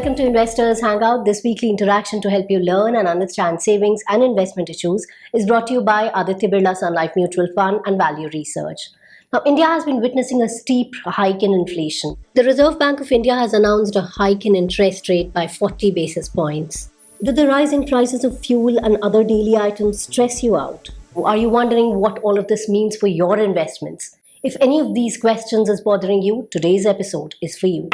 Welcome to Investors Hangout. This weekly interaction to help you learn and understand savings and investment issues is brought to you by Aditya Birla Sun Life Mutual Fund and Value Research. Now, India has been witnessing a steep hike in inflation. The Reserve Bank of India has announced a hike in interest rate by 40 basis points. Do the rising prices of fuel and other daily items stress you out? Are you wondering what all of this means for your investments? If any of these questions is bothering you, today's episode is for you.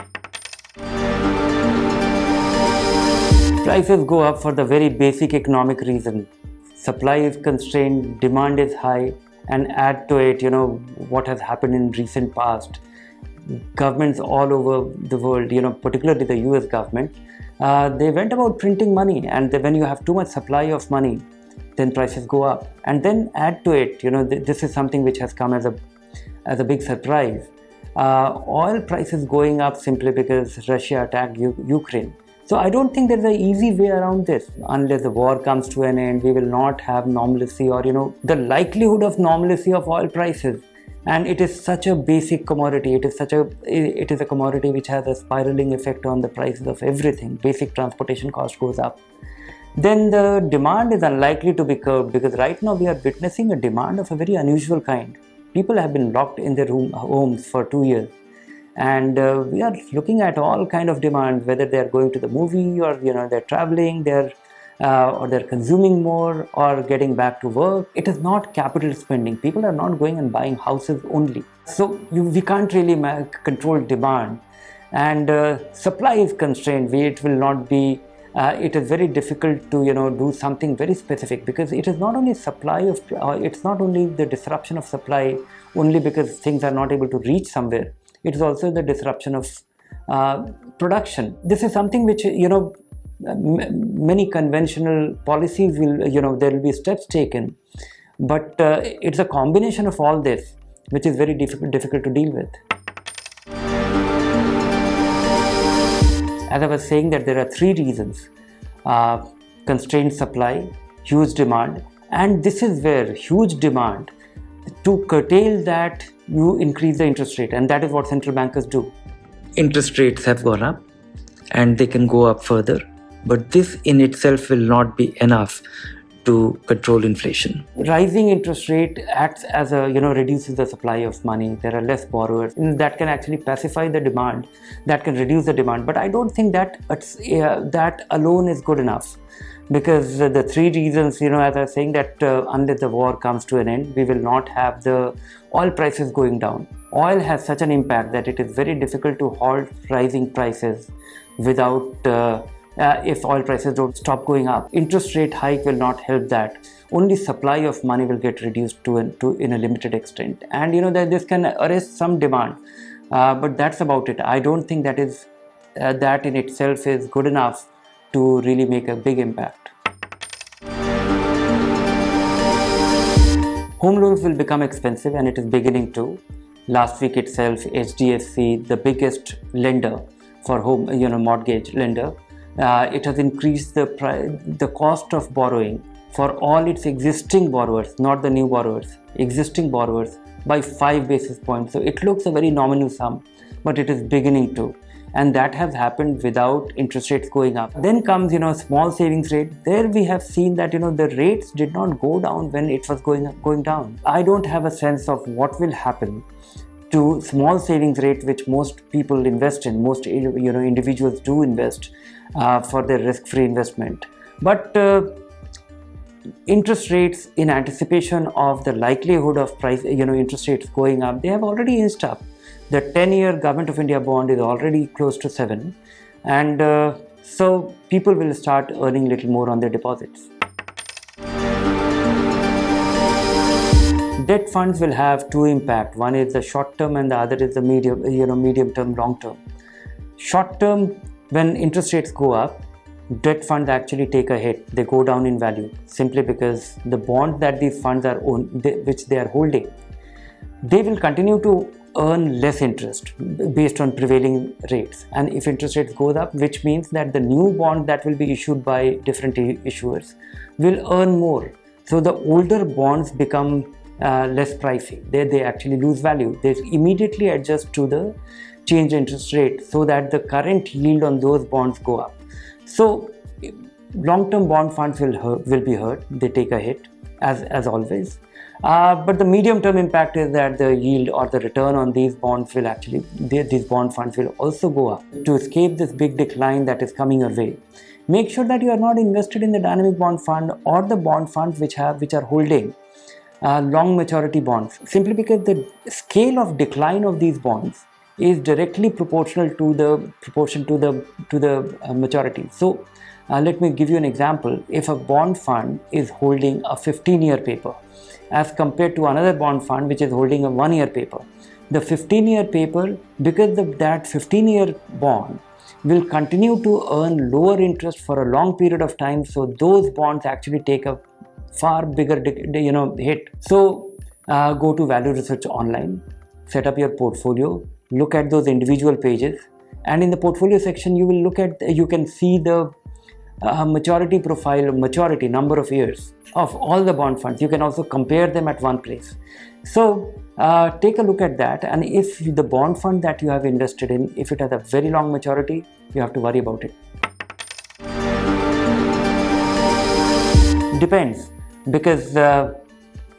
Prices go up for the very basic economic reason. Supply is constrained, demand is high, and add to it, what has happened in recent past. Governments all over the world, particularly the US government, they went about printing money, and when you have too much supply of money, then prices go up. And then add to it, this is something which has come as a big surprise. Oil prices going up simply because Russia attacked Ukraine. So I don't think there's an easy way around this. Unless the war comes to an end, we will not have normalcy or, the likelihood of normalcy of oil prices. And it is such a basic commodity. It is a commodity which has a spiraling effect on the prices of everything. Basic transportation cost goes up. Then the demand is unlikely to be curbed because right now we are witnessing a demand of a very unusual kind. People have been locked in their homes for 2 years. And we are looking at all kind of demands, whether they are going to the movie or they're traveling, or they're consuming more or getting back to work. It is not capital spending. People are not going and buying houses only. So we can't really control demand, and supply is constrained. It will not be. It is very difficult to do something very specific because it is not only it's not only the disruption of supply only because things are not able to reach somewhere. It is also the disruption of production. This is something which, many conventional policies will, there will be steps taken. But it's a combination of all this which is very difficult to deal with. As I was saying that there are three reasons. Constrained supply, huge demand, and this is where huge demand, to curtail that, you increase the interest rate, and that is what central bankers do. Interest rates have gone up and they can go up further, but this in itself will not be enough to control inflation. Rising interest rate acts as reduces the supply of money. There are less borrowers, and that can actually pacify the demand, that can reduce the demand. But I don't think that that alone is good enough. Because the three reasons, as I was saying, that unless the war comes to an end, we will not have the oil prices going down. Oil has such an impact that it is very difficult to halt rising prices without, if oil prices don't stop going up. Interest rate hike will not help that. Only supply of money will get reduced in a limited extent. And that this can arrest some demand, but that's about it. I don't think that in itself is good enough to really make a big impact. Home loans will become expensive, and it is beginning to. Last week itself, HDFC, the biggest lender for home, mortgage lender, it has increased the cost of borrowing for all its existing borrowers, not the new borrowers, existing borrowers, by 5 basis points. So it looks a very nominal sum, but it is beginning to. And that has happened without interest rates going up. Then comes, small savings rate. There we have seen that, the rates did not go down when it was going down. I don't have a sense of what will happen to small savings rate, which most people invest in. Most, individuals do invest for their risk-free investment. But interest rates, in anticipation of the likelihood of interest rates going up, they have already inched up. The 10-year Government of India bond is already close to 7, and so people will start earning little more on their deposits. Debt funds will have two impacts. One is the short term, and the other is the medium term, long term. Short term, when interest rates go up, debt funds actually take a hit. They go down in value simply because the bonds that these funds are which they are holding, they will continue to earn less interest based on prevailing rates. And if interest rates goes up, which means that the new bond that will be issued by different issuers will earn more. So the older bonds become less pricey. They actually lose value. They immediately adjust to the exchange interest rate so that the current yield on those bonds go up. So long-term bond funds will be hurt. They take a hit as always. But the medium-term impact is that the yield or the return on these bonds will actually, these bond funds will also go up. To escape this big decline that is coming your way, make sure that you are not invested in the dynamic bond fund or the bond funds which are holding long maturity bonds, simply because the scale of decline of these bonds is directly proportional to the maturity. So let me give you an example. If a bond fund is holding a 15-year paper as compared to another bond fund which is holding a 1-year paper, the 15-year paper, because that 15-year bond will continue to earn lower interest for a long period of time, so those bonds actually take a far bigger hit. So go to Value Research Online, set up your portfolio, look at those individual pages, and in the portfolio section you can see the maturity profile, maturity number of years of all the bond funds. You can also compare them at one place. So take a look at that, and if the bond fund that you have invested in, if it has a very long maturity, you have to worry about it. Depends, because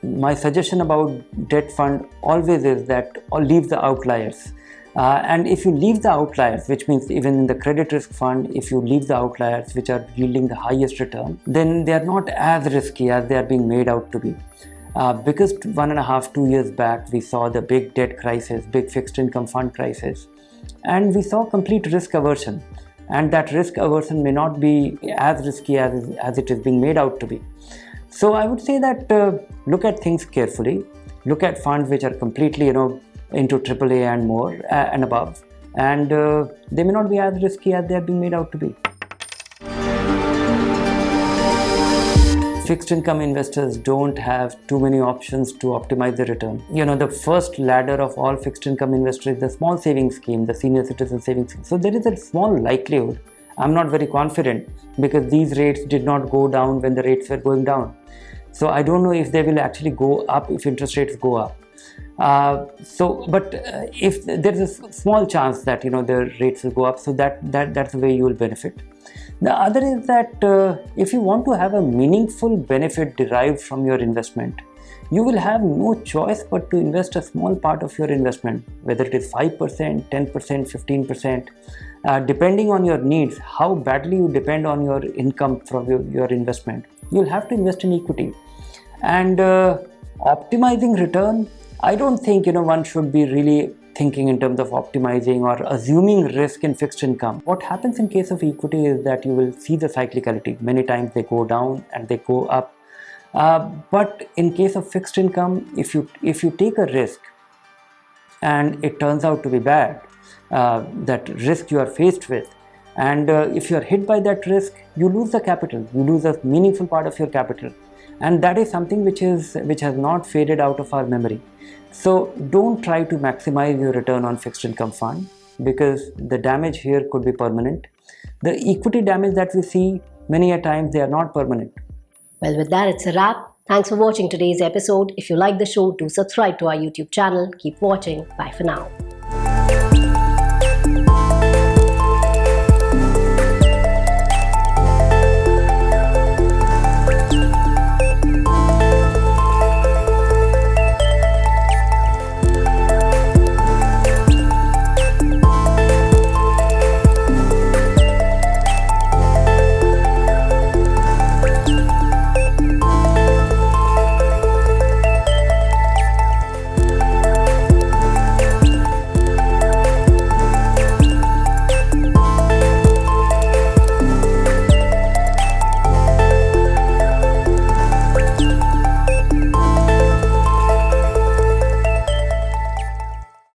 my suggestion about debt fund always is that leave the outliers. And if you leave the outliers, which means even in the credit risk fund, if you leave the outliers which are yielding the highest return, then they are not as risky as they are being made out to be. Because 1.5-2 years back, we saw the big debt crisis, big fixed income fund crisis, and we saw complete risk aversion. And that risk aversion may not be as risky as it is being made out to be. So I would say that look at things carefully, look at funds which are completely, into AAA and more and above, and they may not be as risky as they are being made out to be. Fixed income investors don't have too many options to optimize the return. The first ladder of all fixed income investors is the small savings scheme, the senior citizen savings scheme. So there is a small likelihood, I'm not very confident, because these rates did not go down when the rates were going down. So I don't know if they will actually go up if interest rates go up. But if there is a small chance that the rates will go up, so that's the way you will benefit. The other is that if you want to have a meaningful benefit derived from your investment, you will have no choice but to invest a small part of your investment, whether it is 5%, 10%, 15%, depending on your needs, how badly you depend on your income from your investment. You'll have to invest in equity. And optimizing return, I don't think one should be really thinking in terms of optimizing or assuming risk in fixed income. What happens in case of equity is that you will see the cyclicality. Many times they go down and they go up. But in case of fixed income, if you take a risk and it turns out to be bad, that risk you are faced with, and if you are hit by that risk, you lose the capital. You lose a meaningful part of your capital. And that is something which has not faded out of our memory. So don't try to maximize your return on fixed income fund, because the damage here could be permanent. The equity damage that we see, many a times they are not permanent. Well, with that, it's a wrap. Thanks for watching today's episode. If you like the show, do subscribe to our YouTube channel. Keep watching. Bye for now.